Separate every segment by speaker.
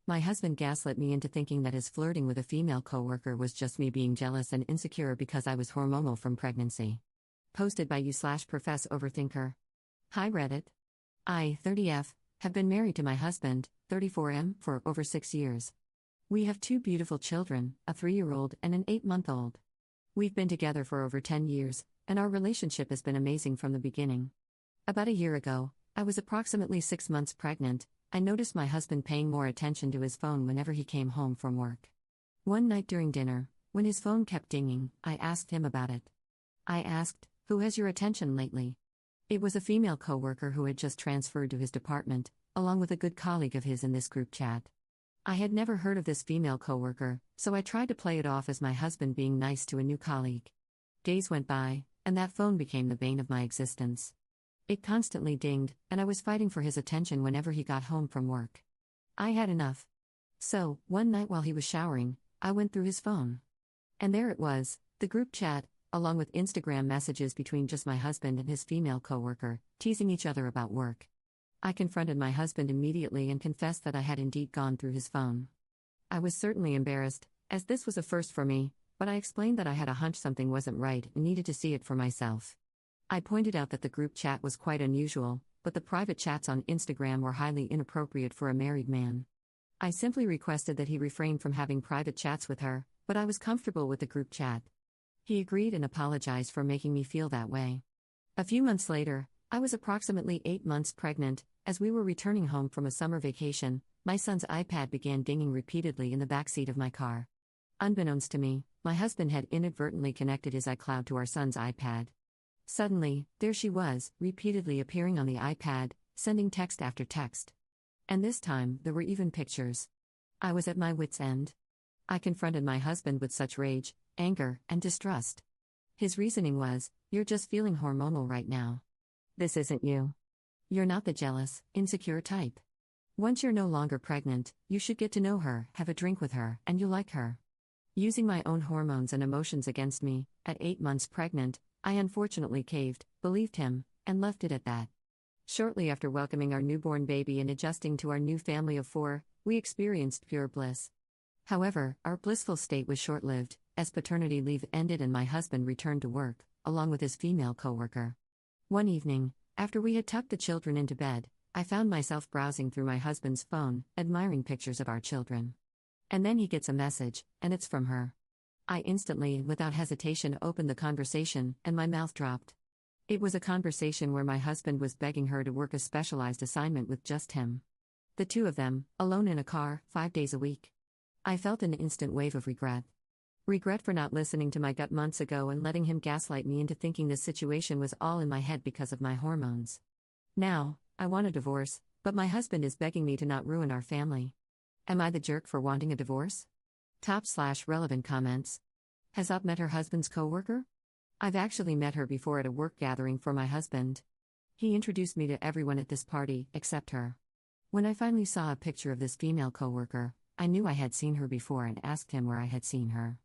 Speaker 1: My husband gaslit me into thinking that his flirting with a female coworker was just me being jealous and insecure because I was hormonal from pregnancy. Posted by you/Profess Overthinker. Hi Reddit. I, 30F, have been married to my husband, 34M, for over 6 years. We have 2 beautiful children, a 3-year-old and an 8-month-old. We've been together for over 10 years, and our relationship has been amazing from the beginning. About a year ago, I was approximately 6 months pregnant. I noticed my husband paying more attention to his phone whenever he came home from work. One night during dinner, when his phone kept dinging, I asked him about it. I asked, "Who has your attention lately?" It was a female coworker who had just transferred to his department, along with a good colleague of his in this group chat. I had never heard of this female coworker, so I tried to play it off as my husband being nice to a new colleague. Days went by, and that phone became the bane of my existence. It constantly dinged, and I was fighting for his attention whenever he got home from work. I had enough. So, one night while he was showering, I went through his phone. And there it was, the group chat, along with Instagram messages between just my husband and his female coworker, teasing each other about work. I confronted my husband immediately and confessed that I had indeed gone through his phone. I was certainly embarrassed, as this was a first for me, but I explained that I had a hunch something wasn't right and needed to see it for myself. I pointed out that the group chat was quite unusual, but the private chats on Instagram were highly inappropriate for a married man. I simply requested that he refrain from having private chats with her, but I was comfortable with the group chat. He agreed and apologized for making me feel that way. A few months later, I was approximately 8 months pregnant. As we were returning home from a summer vacation, my son's iPad began dinging repeatedly in the backseat of my car. Unbeknownst to me, my husband had inadvertently connected his iCloud to our son's iPad. Suddenly, there she was, repeatedly appearing on the iPad, sending text after text. And this time, there were even pictures. I was at my wit's end. I confronted my husband with such rage, anger, and distrust. His reasoning was, "You're just feeling hormonal right now. This isn't you. You're not the jealous, insecure type. Once you're no longer pregnant, you should get to know her, have a drink with her, and you'll like her." Using my own hormones and emotions against me, at 8 months pregnant, I unfortunately caved, believed him, and left it at that. Shortly after welcoming our newborn baby and adjusting to our new family of 4, we experienced pure bliss. However, our blissful state was short-lived, as paternity leave ended and my husband returned to work, along with his female coworker. One evening, after we had tucked the children into bed, I found myself browsing through my husband's phone, admiring pictures of our children. And then he gets a message, and it's from her. I instantly, without hesitation, opened the conversation, and my mouth dropped. It was a conversation where my husband was begging her to work a specialized assignment with just him. The two of them, alone in a car, 5 days a week. I felt an instant wave of regret. Regret for not listening to my gut months ago and letting him gaslight me into thinking this situation was all in my head because of my hormones. Now, I want a divorce, but my husband is begging me to not ruin our family. Am I the jerk for wanting a divorce? Top/relevant comments. Has Up met her husband's coworker? I've actually met her before at a work gathering for my husband. He introduced me to everyone at this party, except her. When I finally saw a picture of this female coworker, I knew I had seen her before and asked him where I had seen her.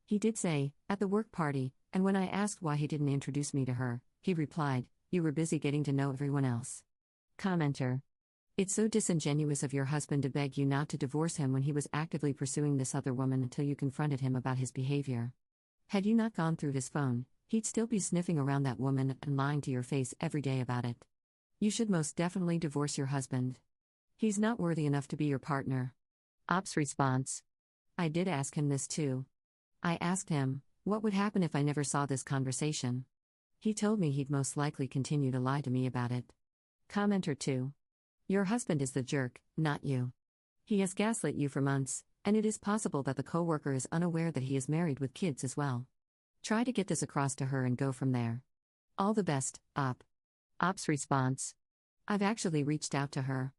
Speaker 1: He did say, at the work party, and when I asked why he didn't introduce me to her, he replied, "You were busy getting to know everyone else." Commenter. It's so disingenuous of your husband to beg you not to divorce him when he was actively pursuing this other woman until you confronted him about his behavior. Had you not gone through his phone, he'd still be sniffing around that woman and lying to your face every day about it. You should most definitely divorce your husband. He's not worthy enough to be your partner. Op's response. I did ask him this too. I asked him, what would happen if I never saw this conversation? He told me he'd most likely continue to lie to me about it. Commenter 2. Your husband is the jerk, not you. He has gaslit you for months, and it is possible that the coworker is unaware that he is married with kids as well. Try to get this across to her and go from there. All the best, Op. Op's response. I've actually reached out to her.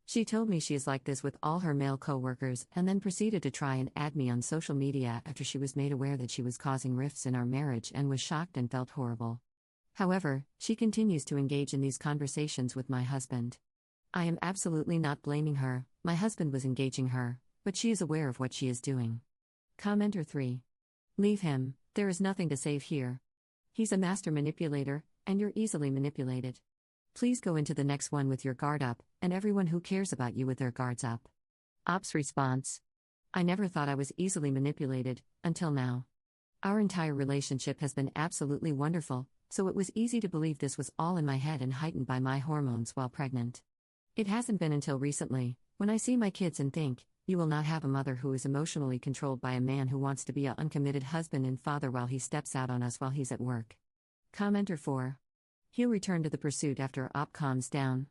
Speaker 1: She told me she is like this with all her male coworkers and then proceeded to try and add me on social media after she was made aware that she was causing rifts in our marriage and was shocked and felt horrible. However, she continues to engage in these conversations with my husband. I am absolutely not blaming her, my husband was engaging her, but she is aware of what she is doing. Commenter 3. Leave him, there is nothing to save here. He's a master manipulator, and you're easily manipulated. Please go into the next one with your guard up, and everyone who cares about you with their guards up. Op's response: I never thought I was easily manipulated, until now. Our entire relationship has been absolutely wonderful, so it was easy to believe this was all in my head and heightened by my hormones while pregnant. It hasn't been until recently, when I see my kids and think, you will not have a mother who is emotionally controlled by a man who wants to be an uncommitted husband and father while he steps out on us while he's at work. Commenter 4. He'll return to the pursuit after Op calms down.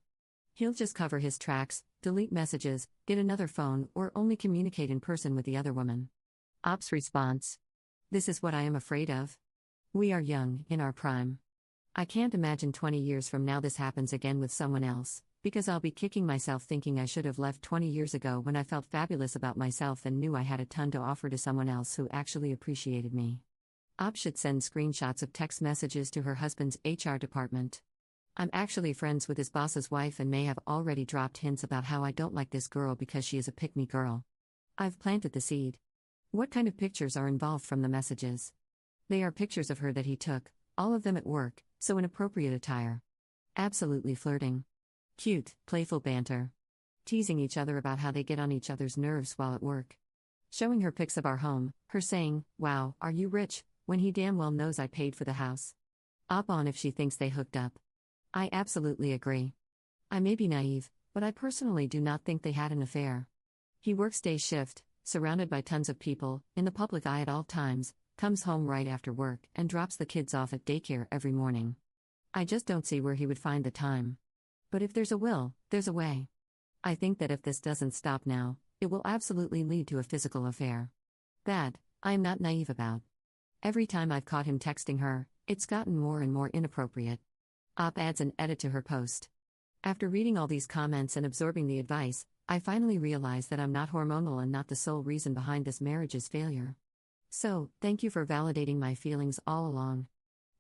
Speaker 1: He'll just cover his tracks, delete messages, get another phone, or only communicate in person with the other woman. Op's response: This is what I am afraid of. We are young, in our prime. I can't imagine 20 years from now this happens again with someone else, because I'll be kicking myself thinking I should have left 20 years ago when I felt fabulous about myself and knew I had a ton to offer to someone else who actually appreciated me. Op should send screenshots of text messages to her husband's HR department. I'm actually friends with his boss's wife and may have already dropped hints about how I don't like this girl because she is a pick-me girl. I've planted the seed. What kind of pictures are involved from the messages? They are pictures of her that he took, all of them at work, so in appropriate attire. Absolutely flirting. Cute, playful banter. Teasing each other about how they get on each other's nerves while at work. Showing her pics of our home, her saying, "Wow, are you rich?" when he damn well knows I paid for the house. Op on if she thinks they hooked up. I absolutely agree. I may be naive, but I personally do not think they had an affair. He works day shift, surrounded by tons of people, in the public eye at all times, comes home right after work, and drops the kids off at daycare every morning. I just don't see where he would find the time. But if there's a will, there's a way. I think that if this doesn't stop now, it will absolutely lead to a physical affair. That, I am not naive about. Every time I've caught him texting her, it's gotten more and more inappropriate. Op adds an edit to her post. After reading all these comments and absorbing the advice, I finally realized that I'm not hormonal and not the sole reason behind this marriage's failure. So, thank you for validating my feelings all along.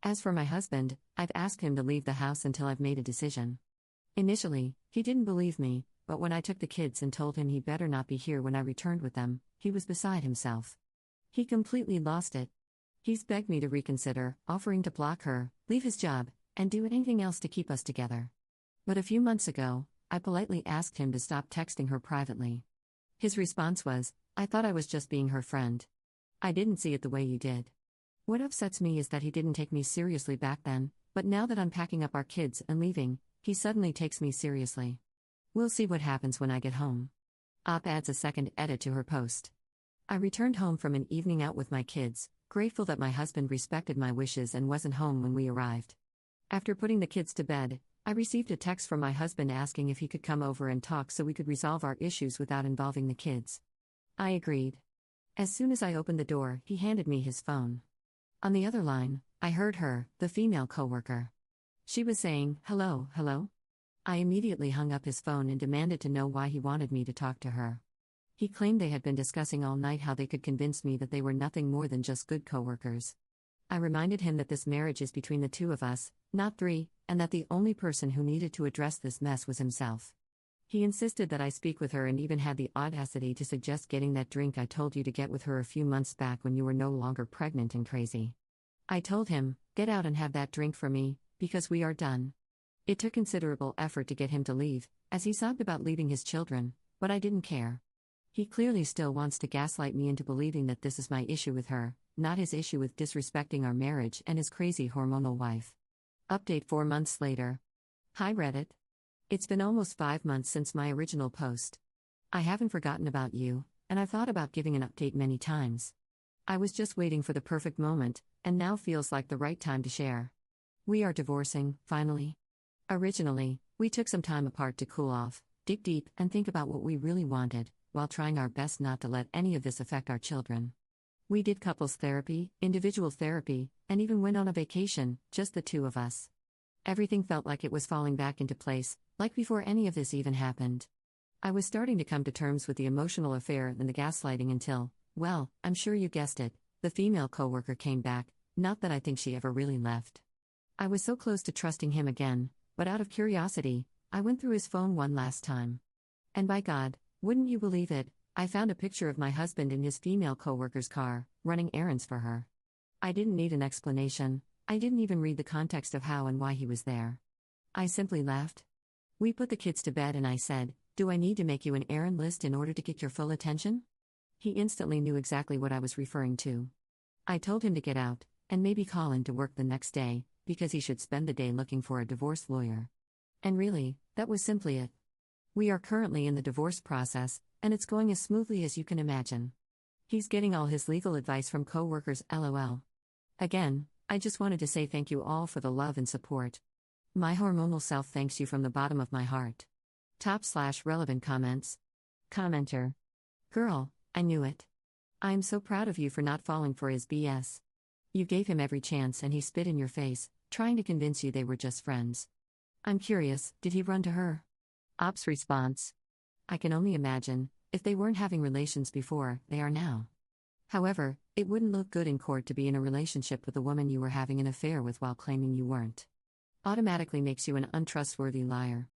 Speaker 1: As for my husband, I've asked him to leave the house until I've made a decision. Initially, he didn't believe me, but when I took the kids and told him he better not be here when I returned with them, he was beside himself. He completely lost it. He's begged me to reconsider, offering to block her, leave his job, and do anything else to keep us together. But a few months ago, I politely asked him to stop texting her privately. His response was, "I thought I was just being her friend. I didn't see it the way you did." What upsets me is that he didn't take me seriously back then, but now that I'm packing up our kids and leaving, he suddenly takes me seriously. We'll see what happens when I get home. Op adds a second edit to her post. I returned home from an evening out with my kids, grateful that my husband respected my wishes and wasn't home when we arrived. After putting the kids to bed, I received a text from my husband asking if he could come over and talk so we could resolve our issues without involving the kids. I agreed. As soon as I opened the door, he handed me his phone. On the other line, I heard her, the female coworker. She was saying, "Hello, hello?" I immediately hung up his phone and demanded to know why he wanted me to talk to her. He claimed they had been discussing all night how they could convince me that they were nothing more than just good coworkers. I reminded him that this marriage is between the two of us, not three, and that the only person who needed to address this mess was himself. He insisted that I speak with her and even had the audacity to suggest getting that drink I told you to get with her a few months back when you were no longer pregnant and crazy. I told him, "Get out and have that drink for me, because we are done." It took considerable effort to get him to leave, as he sobbed about leaving his children, but I didn't care. He clearly still wants to gaslight me into believing that this is my issue with her, not his issue with disrespecting our marriage and his crazy hormonal wife. Update 4 months later. Hi Reddit. It's been almost 5 months since my original post. I haven't forgotten about you, and I've thought about giving an update many times. I was just waiting for the perfect moment, and now feels like the right time to share. We are divorcing, finally. Originally, we took some time apart to cool off, dig deep, and think about what we really wanted, while trying our best not to let any of this affect our children. We did couples therapy, individual therapy, and even went on a vacation, just the two of us. Everything felt like it was falling back into place, like before any of this even happened. I was starting to come to terms with the emotional affair and the gaslighting until, well, I'm sure you guessed it, the female coworker came back, not that I think she ever really left. I was so close to trusting him again, but out of curiosity, I went through his phone one last time. And by God, wouldn't you believe it, I found a picture of my husband in his female coworker's car, running errands for her. I didn't need an explanation, I didn't even read the context of how and why he was there. I simply laughed. We put the kids to bed and I said, Do I need to make you an errand list in order to get your full attention? He instantly knew exactly what I was referring to. I told him to get out, and maybe call in to work the next day, because he should spend the day looking for a divorce lawyer. And really, that was simply it. We are currently in the divorce process, and it's going as smoothly as you can imagine. He's getting all his legal advice from coworkers, lol. Again, I just wanted to say thank you all for the love and support. My hormonal self thanks you from the bottom of my heart. /relevant comments. Commenter. Girl, I knew it. I am so proud of you for not falling for his BS. You gave him every chance and he spit in your face, trying to convince you they were just friends. I'm curious, did he run to her? Ops response. I can only imagine, if they weren't having relations before, they are now. However, it wouldn't look good in court to be in a relationship with a woman you were having an affair with while claiming you weren't. Automatically makes you an untrustworthy liar.